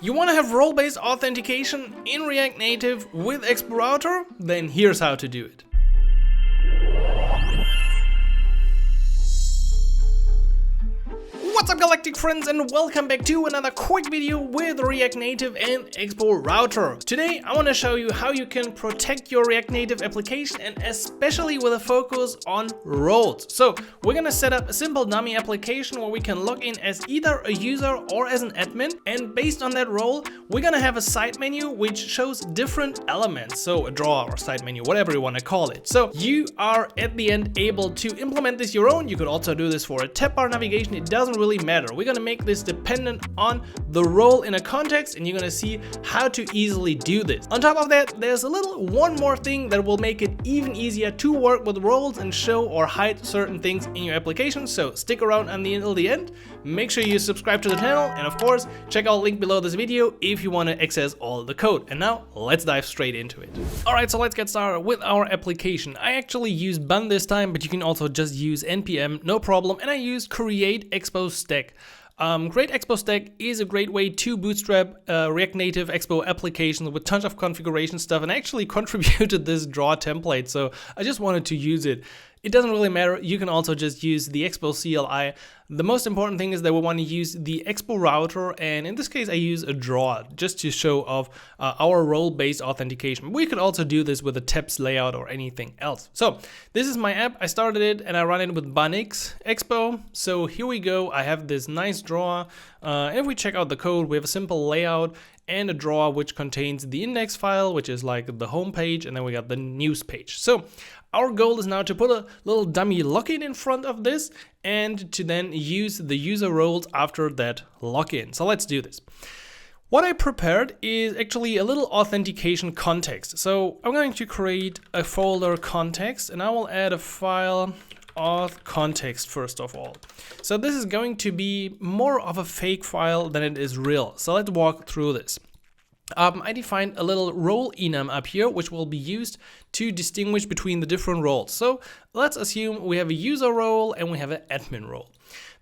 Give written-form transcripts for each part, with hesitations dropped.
You want to have role-based authentication in React Native with Expo Router? Then here's how to do it. What's up, galactic friends, and welcome back to another quick video with React Native and Expo Router. Today I want to show you how you can protect your React Native application, and especially with a focus on roles. So we're gonna set up a simple dummy application where we can log in as either a user or as an admin, and based on that role we're gonna have a side menu which shows different elements, so a drawer or side menu, whatever you want to call it. So you are at the end able to implement this your own. You could also do this for a tab bar navigation. It doesn't really matter. We're gonna make this dependent on the role in a context, and you're gonna see how to easily do this. On top of that, there's one more thing that will make it even easier to work with roles and show or hide certain things in your application. So stick around until the end. Make sure you subscribe to the channel, and of course check out the link below this video if you want to access all the code. And now let's dive straight into it. Alright, so let's get started with our application. I actually use bun this time, but you can also just use npm, no problem, and I use create expo stack. Create Expo Stack is a great way to bootstrap React Native Expo applications with tons of configuration stuff, and I actually contributed this draw template, so I just wanted to use it. It doesn't really matter, you can also just use the Expo CLI. The most important thing is that we want to use the Expo Router, and in this case I use a draw just to show off our role-based authentication. We could also do this with a tabs layout or anything else. So this is my app. I started it and I run it with bunx expo. So here we go. I have this nice draw. And if we check out the code, we have a simple layout and a drawer which contains the index file, which is like the home page, and then we got the news page. So our goal is now to put a little dummy login in front of this and to then use the user roles after that login. So let's do this. What I prepared is actually a little authentication context. So I'm going to create a folder context, and I will add a file auth context first of all. So this is going to be more of a fake file than it is real. So let's walk through this. I defined a little role enum up here, which will be used to distinguish between the different roles. So let's assume we have a user role and we have an admin role.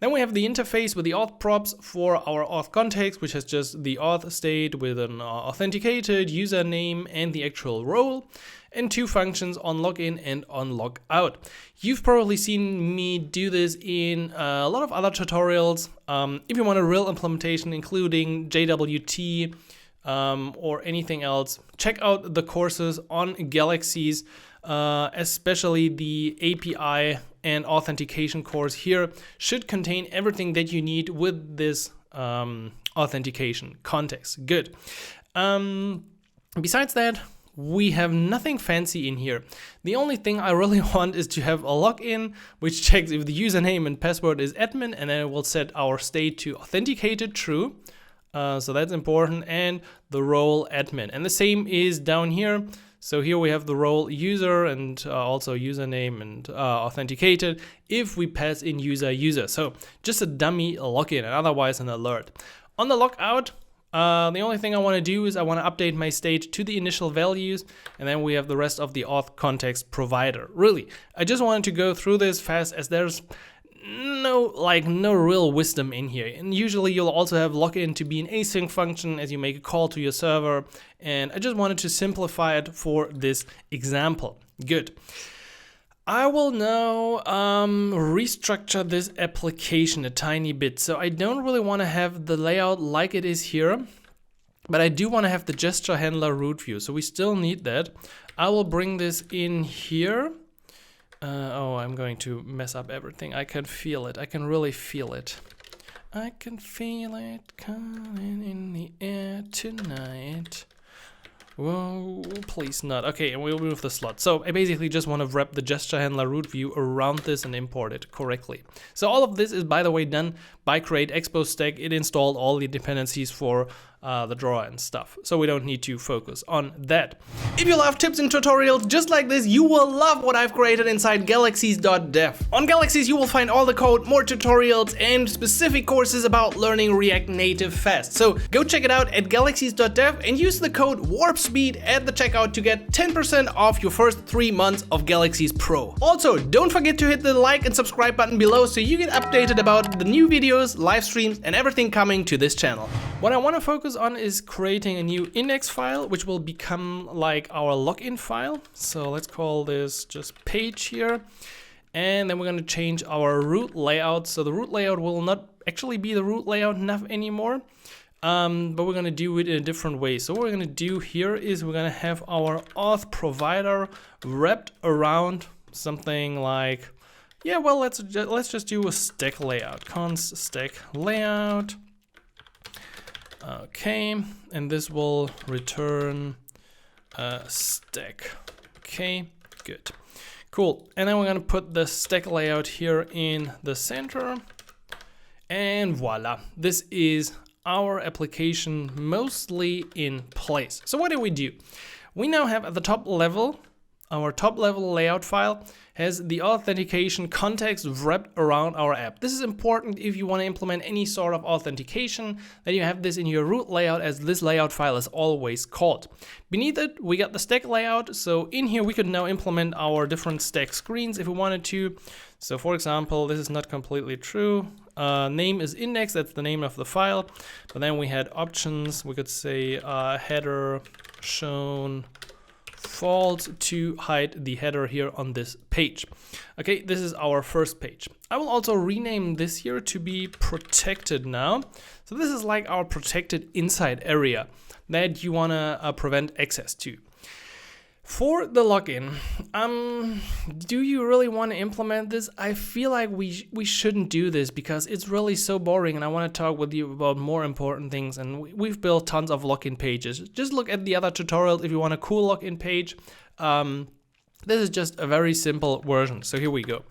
Then we have the interface with the auth props for our auth context, which has just the auth state with an authenticated username and the actual role, and two functions on login and on logout. You've probably seen me do this in a lot of other tutorials. If you want a real implementation, including JWT, or anything else, check out the courses on Galaxies, especially the API and authentication course here should contain everything that you need with this authentication context. Good. Besides that, we have nothing fancy in here. The only thing I really want is to have a login, which checks if the username and password is admin, and then it will set our state to authenticated true. So that's important, and the role admin. And the same is down here. So here we have the role user and also username and authenticated if we pass in user. So just a dummy login and otherwise an alert. On the logout, the only thing I want to do is I want to update my state to the initial values, and then we have the rest of the auth context provider. Really, I just wanted to go through this fast as there's no real wisdom in here. And usually you'll also have login to be an async function as you make a call to your server, and I just wanted to simplify it for this example. Good. I will now restructure this application a tiny bit. So I don't really want to have the layout like it is here, but I do want to have the gesture handler root view, so we still need that. I will bring this in here. Oh, I'm going to mess up everything. I can feel it. I can really feel it. I can feel it coming in the air tonight. Whoa, please not. Okay, and we'll move the slot. So I basically just want to wrap the gesture handler root view around this and import it correctly. So all of this is, by the way, done by Create Expo Stack. It installed all the dependencies for the drawer and stuff. So we don't need to focus on that. If you love tips and tutorials just like this, you will love what I've created inside galaxies.dev. On Galaxies, you will find all the code, more tutorials, and specific courses about learning React Native fast. So go check it out at galaxies.dev and use the code WARPSPEED at the checkout to get 10% off your first 3 months of Galaxies Pro. Also, don't forget to hit the like and subscribe button below so you get updated about the new videos videos, live streams, and everything coming to this channel. What I want to focus on is creating a new index file, which will become like our login file. So let's call this just page here. And then we're going to change our root layout. So the root layout will not actually be the root layout anymore. But we're going to do it in a different way. So what we're going to do here is we're going to have our auth provider wrapped around something like, yeah, well, let's just do a stack layout, const stack layout. Okay, and this will return a stack. Okay, good. Cool, and then we're gonna put the stack layout here in the center, and voila, this is our application mostly in place. So what do? We now have at the top level, our top level layout file has the authentication context wrapped around our app. This is important if you want to implement any sort of authentication, that you have this in your root layout, as this layout file is always called. Beneath it, we got the stack layout. So in here, we could now implement our different stack screens if we wanted to. So for example, this is not completely true. Name is index, that's the name of the file. But then we had options. We could say header shown false to hide the header here on this page. Okay, this is our first page. I will also rename this here to be protected now. So this is like our protected inside area that you want to prevent access to. For the login, do you really want to implement this? I feel like we shouldn't do this because it's really so boring, and I want to talk with you about more important things. And we've built tons of login pages. Just look at the other tutorials if you want a cool login page. This is just a very simple version. So here we go.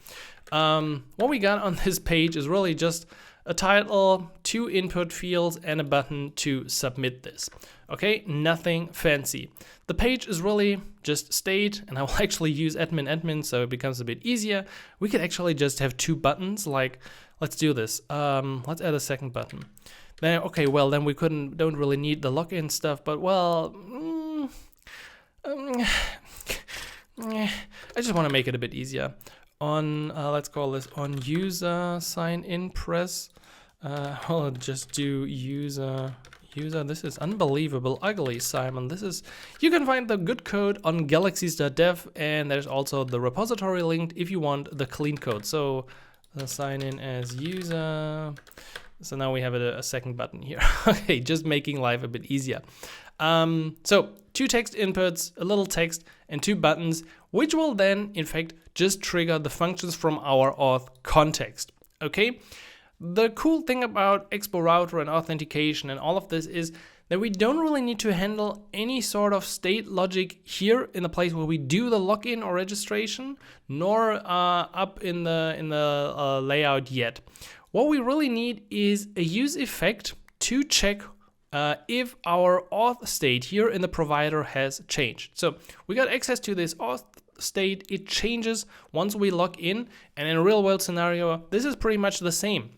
What we got on this page is really just a title, 2 input fields, and a button to submit this. Okay, nothing fancy. The page is really just state, and I will actually use admin, so it becomes a bit easier. We could actually just have 2 buttons, like, let's do this. Let's add a second button. Then, okay, well, then we don't really need the login stuff, but well, I just want to make it a bit easier. On, let's call this on user sign in press. I'll just do user. This is unbelievable ugly, Simon. This is, you can find the good code on galaxies.dev, and there's also the repository linked if you want the clean code. So sign in as user. So now we have a second button here. Okay, just making life a bit easier. So 2 text inputs, a little text, and 2 buttons, which will then in fact just trigger the functions from our auth context. Okay. The cool thing about Expo Router and authentication and all of this is that we don't really need to handle any sort of state logic here in the place where we do the login or registration, nor up in the layout yet. What we really need is a use effect to check if our auth state here in the provider has changed. So we got access to this auth state. It changes once we log in, and in a real world scenario, this is pretty much the same.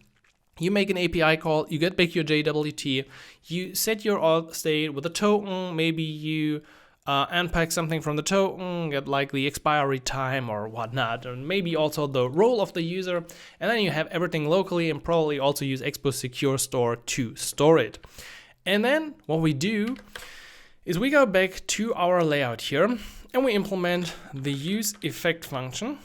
You make an API call, you get back your JWT, you set your auth state with a token, maybe you unpack something from the token, get like the expiry time or whatnot, or maybe also the role of the user, and then you have everything locally and probably also use Expo Secure Store to store it. And then what we do is we go back to our layout here and we implement the use effect function.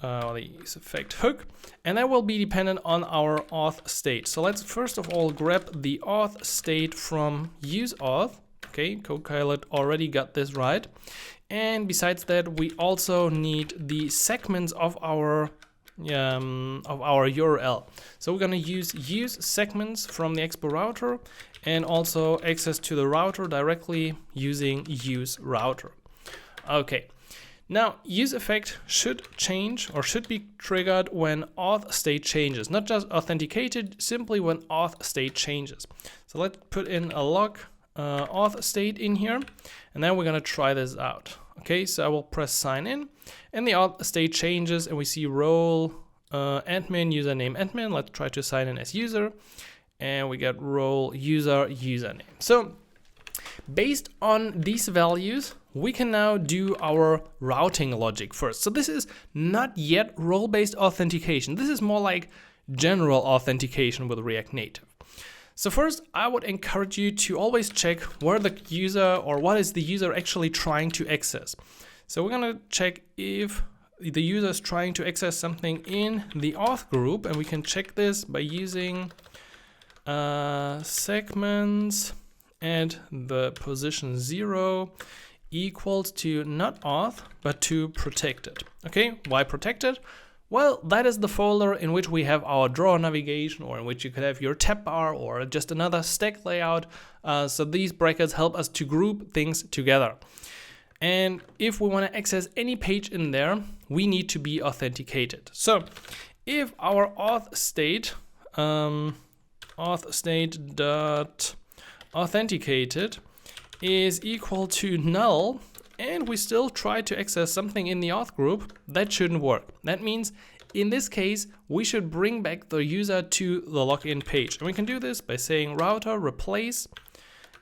The use effect hook, and that will be dependent on our auth state. So let's first of all grab the auth state from use auth. Okay, Copilot already got this right. And besides that, we also need the segments of our URL. So we're gonna use segments from the Expo Router and also access to the router directly using use router. Okay. Now, use effect should change or should be triggered when auth state changes, not just authenticated, simply when auth state changes. So let's put in a log auth state in here, and then we're gonna try this out. Okay, so I will press sign in, and the auth state changes, and we see role admin, username admin. Let's try to sign in as user, and we get role user username. So based on these values, we can now do our routing logic first. So this is not yet role-based authentication. This is more like general authentication with React Native. So first, I would encourage you to always check where the user or what is the user actually trying to access. So we're going to check if the user is trying to access something in the auth group, and we can check this by using segments and the position 0 equals to not auth but to protected. Okay, why protected? Well, that is the folder in which we have our drawer navigation, or in which you could have your tab bar or just another stack layout. So these brackets help us to group things together. And if we want to access any page in there, we need to be authenticated. So if our auth state dot authenticated is equal to null, and we still try to access something in the auth group, that shouldn't work. That means in this case, we should bring back the user to the login page. And we can do this by saying router replace,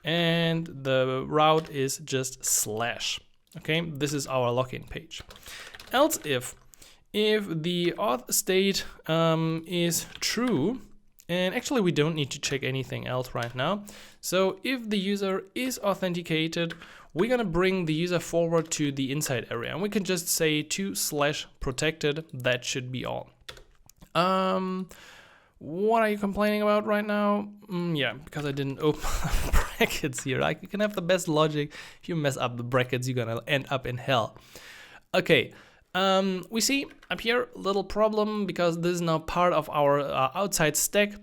and the route is just /. Okay, this is our login page. Else if the auth state is true, and actually we don't need to check anything else right now. So if the user is authenticated, we're gonna bring the user forward to the inside area, and we can just say to/protected. That should be all. What are you complaining about right now? Yeah, because I didn't open the brackets here. Like, you can have the best logic. If you mess up the brackets, you're gonna end up in hell. Okay, we see up here a little problem because this is now part of our outside stack.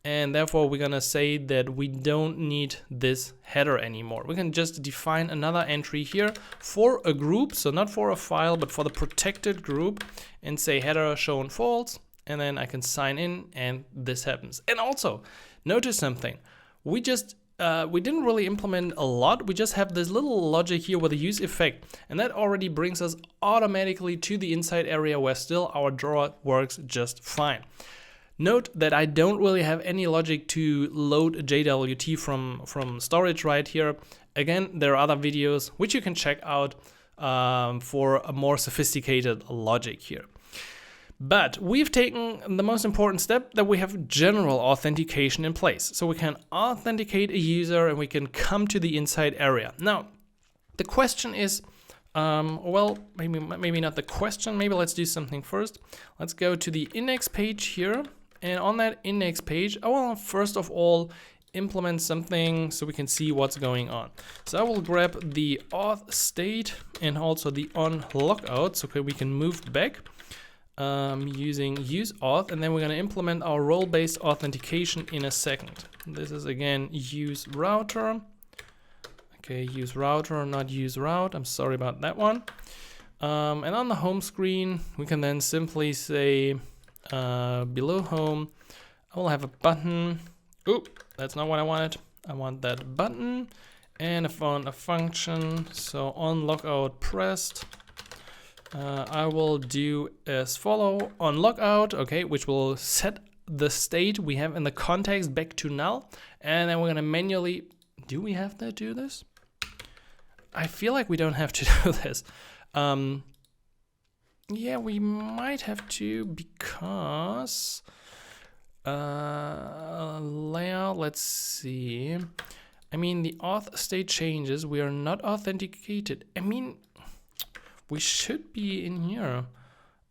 And therefore, we're gonna say that we don't need this header anymore. We can just define another entry here for a group, so not for a file, but for the protected group, and say header shown false, and then I can sign in, and this happens. And also, notice something. We didn't really implement a lot. We just have this little logic here with a use effect, and that already brings us automatically to the inside area where still our drawer works just fine. Note that I don't really have any logic to load a JWT from storage right here. Again, there are other videos which you can check out for a more sophisticated logic here. But we've taken the most important step, that we have general authentication in place. So we can authenticate a user and we can come to the inside area. Now, the question is, well, maybe not the question. Maybe let's do something first. Let's go to the index page here. And on that index page, I will first of all implement something so we can see what's going on. So I will grab the auth state and also the on logout so we can move back using use auth, and then we're going to implement our role-based authentication in a second. This is again use router. Okay, use router, not use route. I'm sorry about that one. And on the home screen, we can then simply say below home, I will have a button. Oh, that's not what I wanted. I want that button, and I found a function. So on logout pressed, I will do as follow on logout, okay, which will set the state we have in the context back to null, and then we're gonna manually. Do we have to do this? I feel like we don't have to do this. Yeah, we might have to, because layout, let's see. I mean, the auth state changes. We are not authenticated. I mean, we should be in here.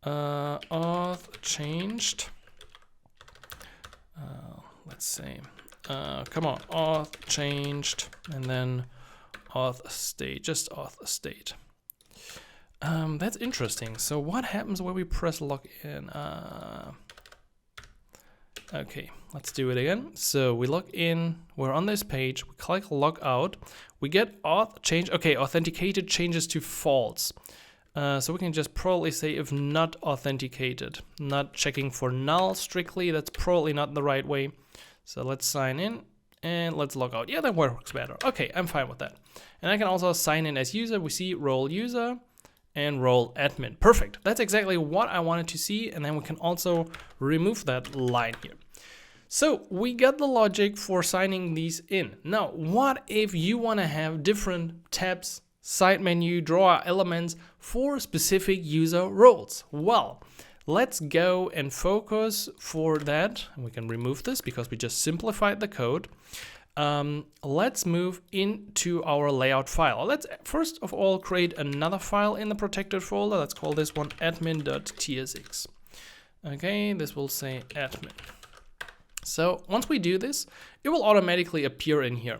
Auth changed. Let's see. Come on, auth changed, and then auth state, just auth state. That's interesting. So what happens when we press login? Okay, let's do it again. So we log in, we're on this page, we click log out, we get auth change. Okay, authenticated changes to false. So we can just probably say if not authenticated, not checking for null strictly. That's probably not the right way. So let's sign in and let's log out. Yeah, that works better. Okay, I'm fine with that. And I can also sign in as user. We see role user and role admin. Perfect. That's exactly what I wanted to see. And then we can also remove that line here. So we got the logic for signing these in. Now, what if you want to have different tabs, side menu, drawer elements for specific user roles? Well, let's go and focus for that. And we can remove this because we just simplified the code. Let's move into our layout file. Let's first of all create another file in the protected folder. Let's call this one admin.tsx. Okay, this will say admin. So once we do this, it will automatically appear in here.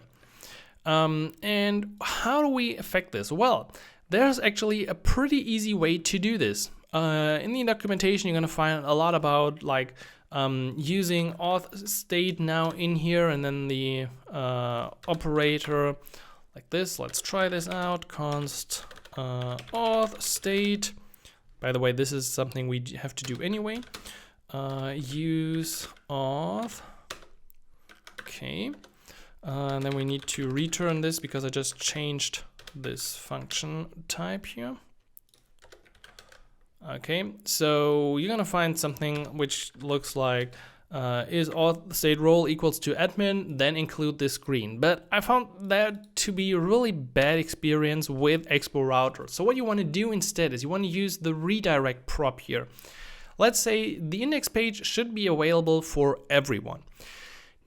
And how do we affect this? Well, there's actually a pretty easy way to do this. In the documentation, you're going to find a lot about like using auth state now in here, and then the operator like this. Let's try this out. Const auth state. By the way, this is something we have to do anyway. Use auth. Okay. And then we need to return this because I just changed this function type here. Okay, so you're gonna find something which looks like is auth state role equals to admin, then include this screen. But I found that to be a really bad experience with Expo Router. So what you want to do instead is you want to use the redirect prop here. Let's say the index page should be available for everyone.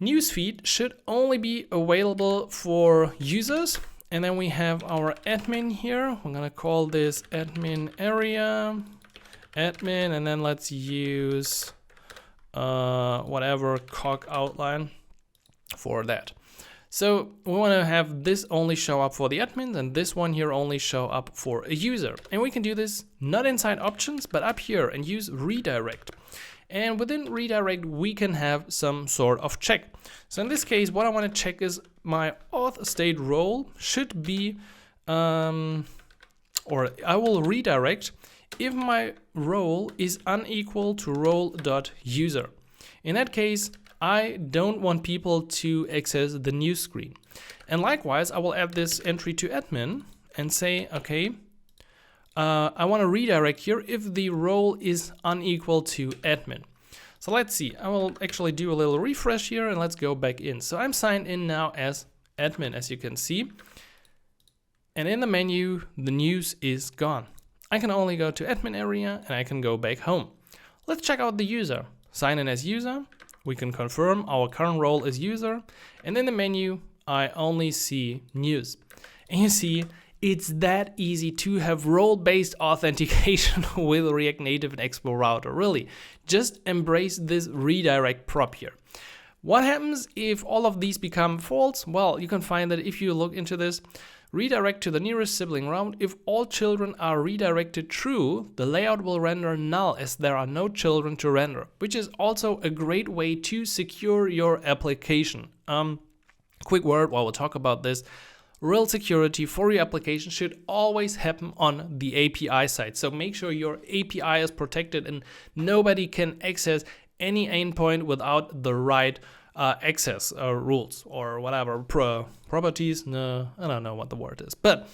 Newsfeed should only be available for users. And then we have our admin here. We're gonna call this admin area, admin, and then let's use whatever cog outline for that. So we want to have this only show up for the admins and this one here only show up for a user. And we can do this not inside options, but up here and use redirect. And within redirect, we can have some sort of check. So in this case, what I want to check is my auth state role should be, or I will redirect if my role is unequal to role.user. In that case, I don't want people to access the news screen. And likewise, I will add this entry to admin and say, okay, I want to redirect here if the role is unequal to admin. So let's see, I will actually do a little refresh here and let's go back in. So I'm signed in now as admin, as you can see. And in the menu, the news is gone. I can only go to admin area and I can go back home. Let's check out the user. Sign in as user. We can confirm our current role is user. And in the menu, I only see news. And you see, it's that easy to have role-based authentication with React Native and Expo Router. Really, just embrace this redirect prop here. What happens if all of these become false? Well, you can find that if you look into this, redirect to the nearest sibling round. If all children are redirected true, the layout will render null as there are no children to render, which is also a great way to secure your application. Quick word while we'll talk about this. Real security for your application should always happen on the API side. So make sure your API is protected and nobody can access any endpoint without the right access rules or whatever properties. No, I don't know what the word is, but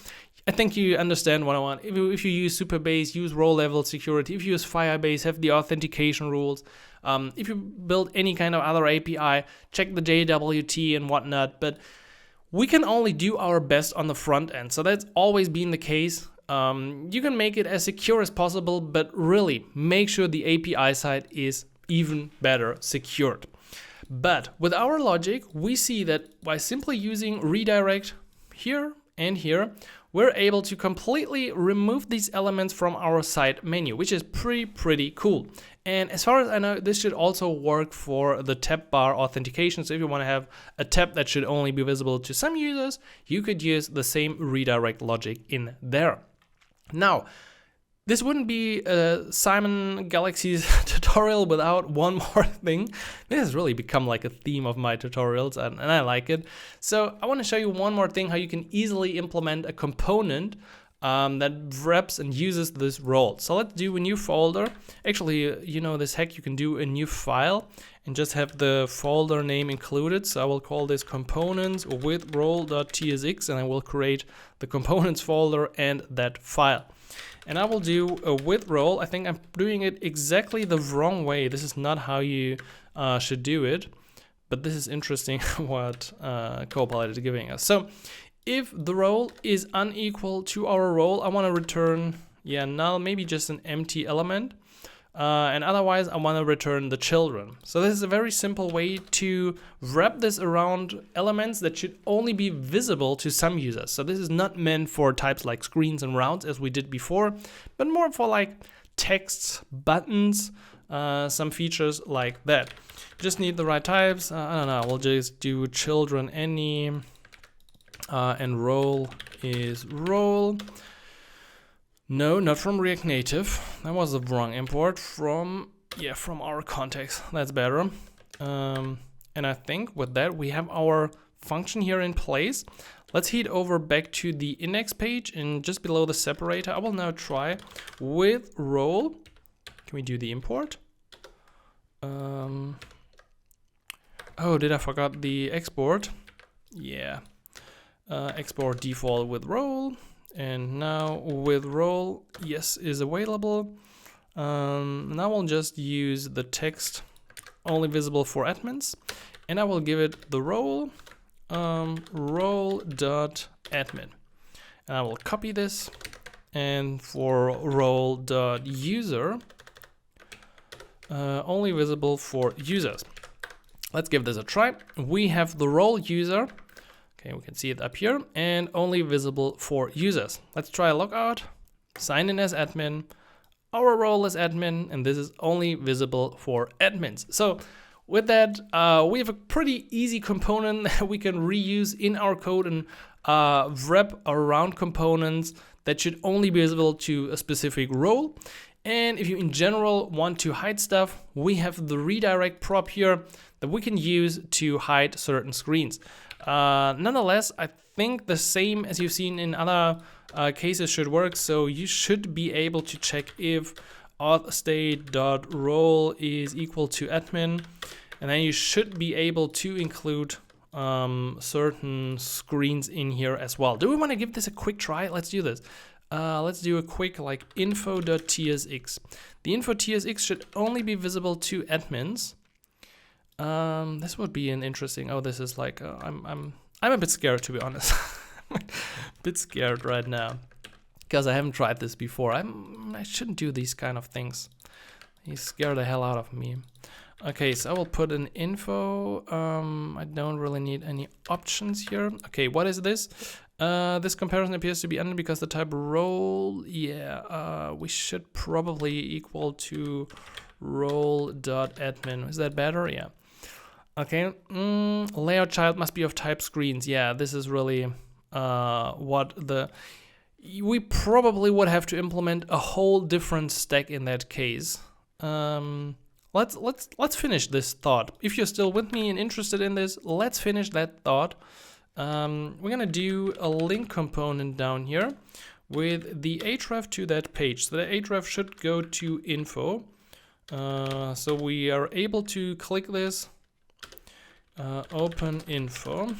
I think you understand what I want. If you use Supabase, use role level security. If you use Firebase, have the authentication rules. If you build any kind of other API, check the JWT and whatnot. But we can only do our best on the front end. So that's always been the case. You can make it as secure as possible, but really make sure the API side is even better secured. But with our logic, we see that by simply using redirect here and here, we're able to completely remove these elements from our side menu, which is pretty cool. And as far as I know, this should also work for the tab bar authentication. So if you want to have a tab that should only be visible to some users, you could use the same redirect logic in there. Now, this wouldn't be a Simon Galaxy's tutorial without one more thing. This has really become like a theme of my tutorials and I like it. So I want to show you one more thing, how you can easily implement a component that wraps and uses this role. So let's do a new folder. Actually, you know this hack, you can do a new file and just have the folder name included. So I will call this components with role.tsx and I will create the components folder and that file. And I will do a with role. I think I'm doing it exactly the wrong way. This is not how you should do it, but this is interesting what Copilot is giving us. So if the role is unequal to our role, I want to return, null, maybe just an empty element. and otherwise I want to return the children. So this is a very simple way to wrap this around elements that should only be visible to some users. So this is not meant for types like screens and routes as we did before, but more for like texts, buttons, some features like that. Just need the right types. I don't know, we'll just do children any, and role is role. No, not from React Native. That was the wrong import. From our context. That's better. And I think with that we have our function here in place. Let's head over back to the index page, and just below the separator I will now try with role. Can we do the import? Oh, did I forgot the export? Yeah. Export default with role. And now with role, yes, is available. Now I'll just use the text only visible for admins, and I will give it the role, role.admin. And I will copy this, and for role.user, only visible for users. Let's give this a try. We have the role user. Okay, we can see it up here, and only visible for users. Let's try a logout, sign in as admin, our role is admin, and this is only visible for admins. So with that, we have a pretty easy component that we can reuse in our code and wrap around components that should only be visible to a specific role. And if you in general want to hide stuff, we have the redirect prop here that we can use to hide certain screens. Nonetheless, I think the same as you've seen in other cases should work. So you should be able to check if auth state.role is equal to admin, and then you should be able to include certain screens in here as well. Do we want to give this a quick try? Let's do this. Let's do a quick like info.tsx. The info.tsx should only be visible to admins. This would be an interesting. Oh, this is like I'm a bit scared, to be honest. A bit scared right now because I haven't tried this before. I shouldn't do these kind of things. He scared the hell out of me. Okay, so I will put an info. I don't really need any options here. Okay, what is this? This comparison appears to be ended because the type role. Yeah, we should probably equal to role.admin. Is that better? Yeah. Okay, layout child must be of type screens. Yeah, this is really we probably would have to implement a whole different stack in that case. Let's finish this thought. If you're still with me and interested in this, let's finish that thought. We're gonna do a link component down here with the href to that page. So the href should go to info. So we are able to click this. Open info.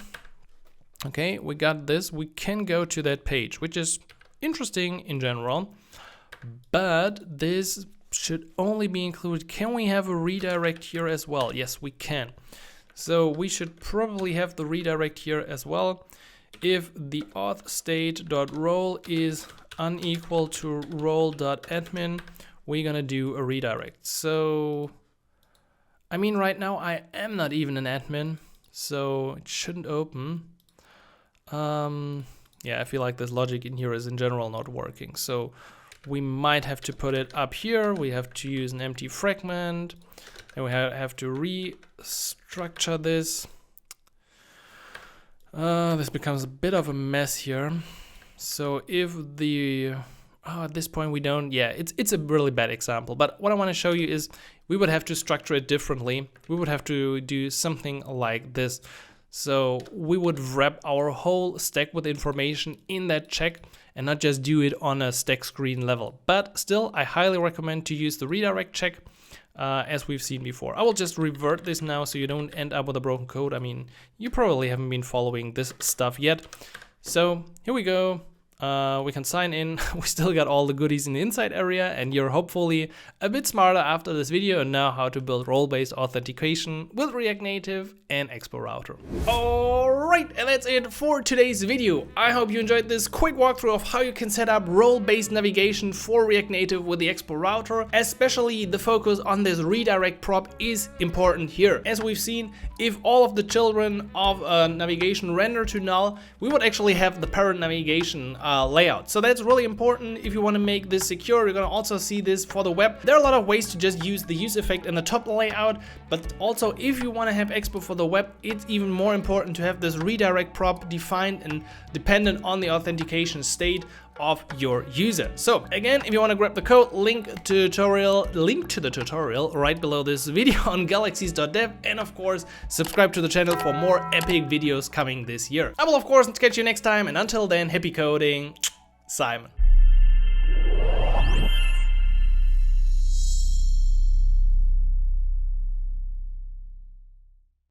Okay, we got this. We can go to that page, which is interesting in general, but this should only be included. Can we have a redirect here as well? Yes, we can. So we should probably have the redirect here as well. If the auth state.role is unequal to role.admin, we're gonna do a redirect. So I mean, right now I am not even an admin, so it shouldn't open. Yeah, I feel like this logic in here is in general not working. So we might have to put it up here. We have to use an empty fragment, and we have to restructure this. This becomes a bit of a mess here. So if the at this point we don't, yeah, it's a really bad example, but what I want to show you is we would have to structure it differently. We would have to do something like this. So we would wrap our whole stack with information in that check and not just do it on a stack screen level. But still, I highly recommend to use the redirect check as we've seen before. I will just revert this now so you don't end up with a broken code. I mean, you probably haven't been following this stuff yet. So here we go. we can sign in. We still got all the goodies in the inside area, and you're hopefully a bit smarter after this video and know how to build role-based authentication with React Native and Expo Router. Alright, and that's it for today's video. I hope you enjoyed this quick walkthrough of how you can set up role-based navigation for React Native with the Expo Router. Especially the focus on this redirect prop is important here. As we've seen, if all of the children of navigation render to null, we would actually have the parent navigation layout. So that's really important if you want to make this secure. You're going to also see this for the web. There are a lot of ways to just use the use effect in the top layout, but also if you want to have Expo for the web, it's even more important to have this redirect prop defined and dependent on the authentication state of your user. So again, if you want to grab the code, link to the tutorial right below this video on galaxies.dev, and of course subscribe to the channel for more epic videos coming this year. I will of course catch you next time, and until then, happy coding, Simon.